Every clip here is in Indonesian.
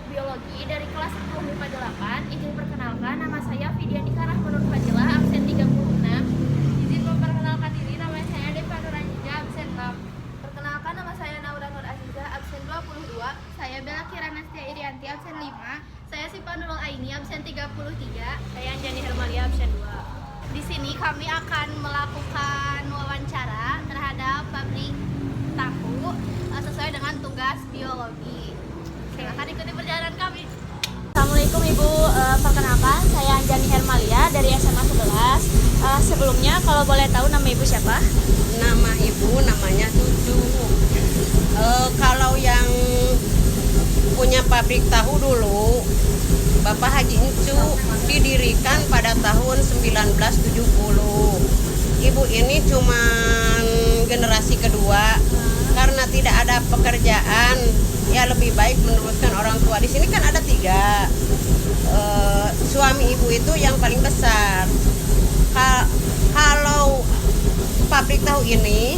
biologi dari kelas 10 MIPA 8. Izin perkenalkan, nama saya Fidianika Rahmanur Fadilah, absen 36. Izin memperkenalkan diri, nama saya Deva Nuraniza, absen 6. Perkenalkan, nama saya Naura Nur Aziza, absen 22. Saya Bella Kiranastia Irianti, absen 5. Saya Sipa Nurul Aini, absen 33. Saya Anjani Hermalia, absen 2. Di sini kami akan melakukan wawancara terhadap pabrik tahu sesuai dengan tugas biologi. Silakan ikuti perjalanan kami. Assalamualaikum Ibu, perkenalkan saya Anjani Hermalia dari SMA 11. Sebelumnya kalau boleh tahu nama Ibu siapa? Nama ibu namanya Cucu. Kalau yang punya pabrik tahu dulu, Bapak Haji Encu, didirikan pada tahun 1970. Ibu ini cuman generasi kedua karena tidak ada pekerjaan, ya lebih baik meneruskan orang tua. Di sini kan ada 3. Suami ibu itu yang paling besar. Kalau pabrik tahu ini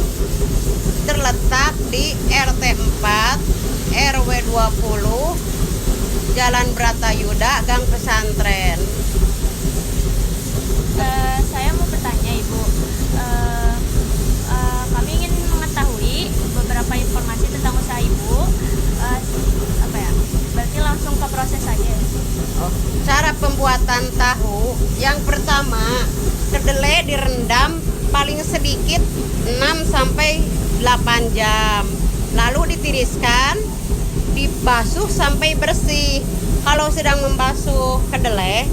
terletak di RT 4 RW 20 Jalan Bratayuda, Gang Pesantren. Saya mau bertanya Ibu, kami ingin mengetahui beberapa informasi tentang usaha Ibu. Berarti langsung ke proses saja. Cara pembuatan tahu, yang pertama kedelai direndam paling sedikit 6 sampai 8 jam. Lalu ditiriskan, dibasuh sampai bersih. Kalau sedang membasuh kedelai,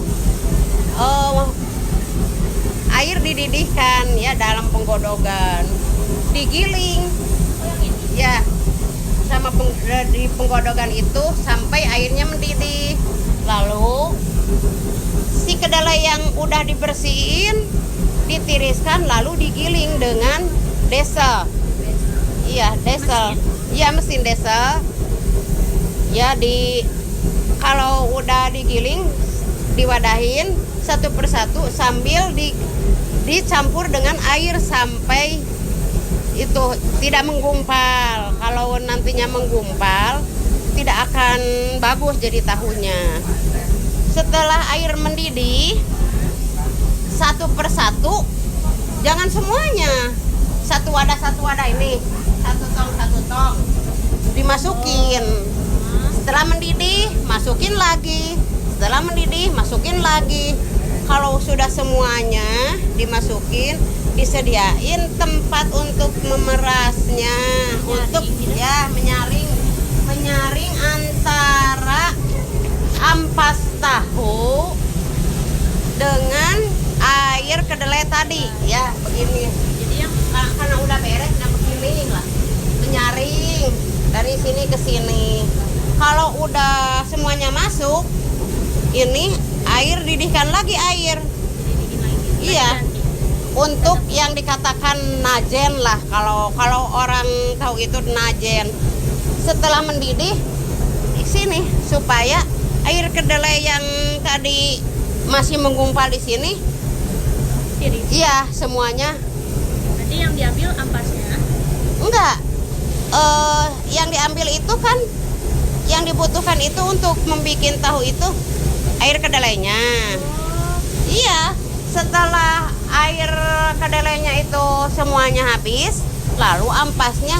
air dididihkan ya dalam penggodogan, digiling ya sama di penggodogan itu sampai airnya mendidih. Lalu si kedelai yang udah dibersihin ditiriskan lalu digiling dengan desel. Iya, desel. Iya, mesin desel. Ya, kalau udah digiling diwadahin satu persatu sambil dicampur dengan air sampai itu tidak menggumpal. Kalau nantinya menggumpal tidak akan bagus jadi tahunya. Setelah air mendidih satu persatu, jangan semuanya, satu wadah ini, satu tong dimasukin. Setelah mendidih, masukin lagi. Setelah mendidih, masukin lagi. Kalau sudah semuanya dimasukin, disediain tempat untuk memerasnya, untuk ya menyaring antara ampas tahu dengan air kedelai tadi, ya begini. Jadi yang karena udah beres, nah begini lah, menyaring dari sini ke sini. Kalau udah semuanya masuk, ini air didihkan lagi air. Iya. Untuk yang dikatakan najen lah, kalau orang tahu itu najen. Setelah mendidih di sini supaya air kedelai yang tadi masih menggumpal di sini. Iya, semuanya. Berarti yang diambil ampasnya? Enggak. Yang diambil itu kan yang dibutuhkan itu untuk membuat tahu itu air kedelainya. Iya, setelah air kedelainya itu semuanya habis, lalu ampasnya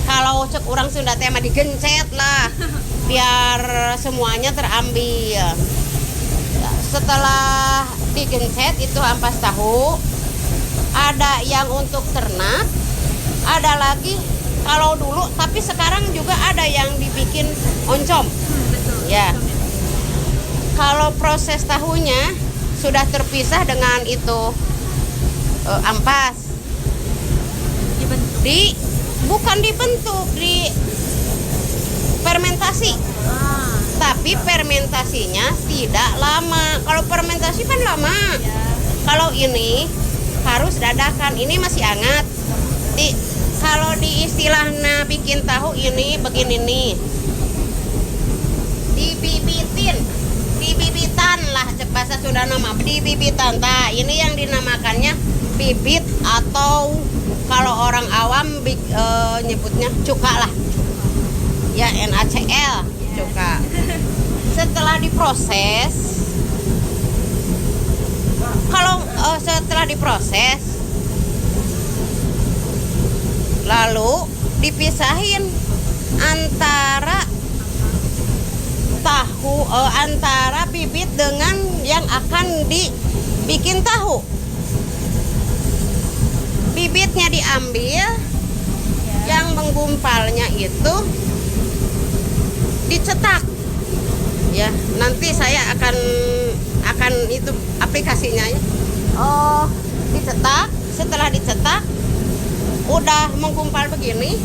kalau cek orang Sunda tema digencet lah biar semuanya terambil. Setelah digencet itu ampas tahu, ada yang untuk ternak, ada lagi kalau dulu, tapi sekarang juga ada yang dibikin oncom. Betul. Ya. Kalau proses tahunya sudah terpisah dengan itu ampas. Dibentuk. Bukan dibentuk, di fermentasi. Tapi fermentasinya tidak lama. Kalau fermentasi kan lama. Ya. Kalau ini harus dadakan. Ini masih hangat. Kalau di istilahnya bikin tahu ini begini nih, dibibitan lah bahasa Sunda nama, dibibitan. Nah, ini yang dinamakannya bibit atau kalau orang awam nyebutnya cuka lah. Ya, NaCl, cuka. setelah diproses, kalau setelah diproses, lalu dipisahin antara tahu, antara bibit dengan yang akan dibikin tahu. Bibitnya diambil, yang menggumpalnya itu dicetak. Ya, nanti saya akan itu aplikasinya ya. Oh, dicetak. Setelah dicetak, udah menggumpal begini.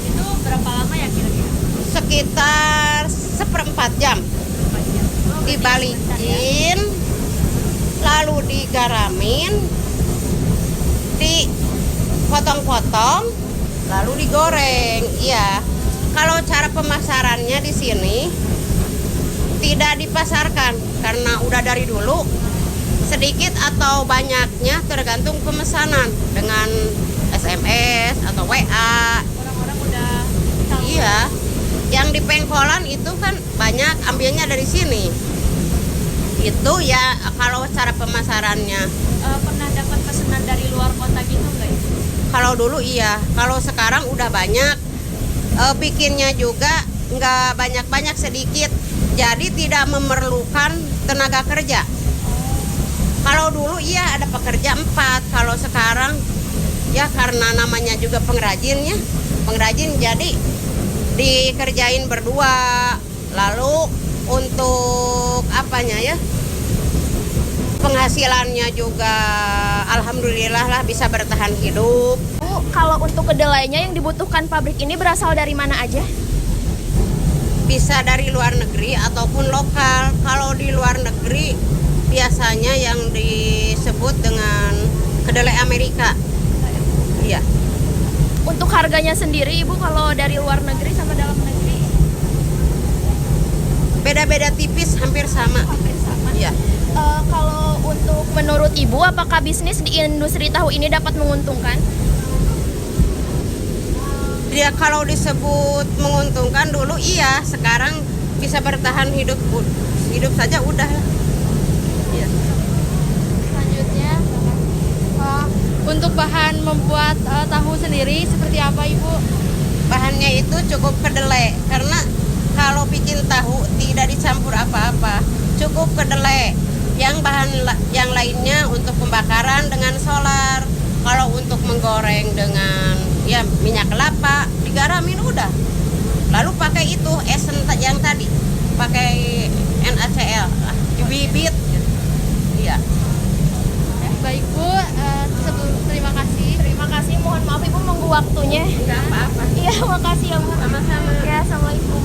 Itu berapa lama ya kira-kira? Sekitar 1/4 jam. Dibalikin, lalu digaramin, dipotong-potong, lalu digoreng. Iya. Kalau cara pemasarannya di sini tidak dipasarkan karena udah dari dulu, sedikit atau banyaknya tergantung pemesanan dengan SMS atau WA. Orang-orang udah tahu. Iya. Yang di pengkolan itu kan banyak ambilnya dari sini. Itu ya kalau cara pemasarannya. Pernah dapat pesanan dari luar kota gitu nggak ya? Kalau dulu iya, kalau sekarang udah banyak. Bikinnya juga nggak banyak-banyak, sedikit. Jadi tidak memerlukan tenaga kerja. Kalau dulu iya ada pekerja 4. Kalau sekarang ya karena namanya juga pengrajin jadi dikerjain berdua. Lalu untuk apanya ya, penghasilannya juga alhamdulillah lah bisa bertahan hidup. Bu, kalau untuk kedelainya yang dibutuhkan pabrik ini berasal dari mana aja? Bisa dari luar negeri ataupun lokal. Kalau di luar negeri biasanya yang disebut dengan kedelai Amerika. Iya. Untuk harganya sendiri Ibu kalau dari luar negeri sama dalam negeri? Beda-beda tipis, hampir sama. Hampir sama. Iya. Kalau untuk menurut Ibu, apakah bisnis di industri tahu ini dapat menguntungkan? Dia kalau disebut menguntungkan dulu iya, sekarang bisa bertahan hidup saja udah. Iya. Selanjutnya, untuk bahan membuat tahu sendiri seperti apa Ibu? Bahannya itu cukup kedelai, karena kalau bikin tahu tidak dicampur apa-apa, cukup kedelai. Yang bahan yang lainnya untuk pembakaran dengan solar. Kalau untuk menggoreng dengan ya minyak kelapa, digaramin udah. Lalu pakai itu esen yang tadi, pakai NaCl, bibit. Iya. Baik Bu, terima kasih. Terima kasih. Mohon maaf Ibu menunggu waktunya. Enggak apa-apa. Iya, makasih ya Bu. Sama-sama. Ya, assalamualaikum.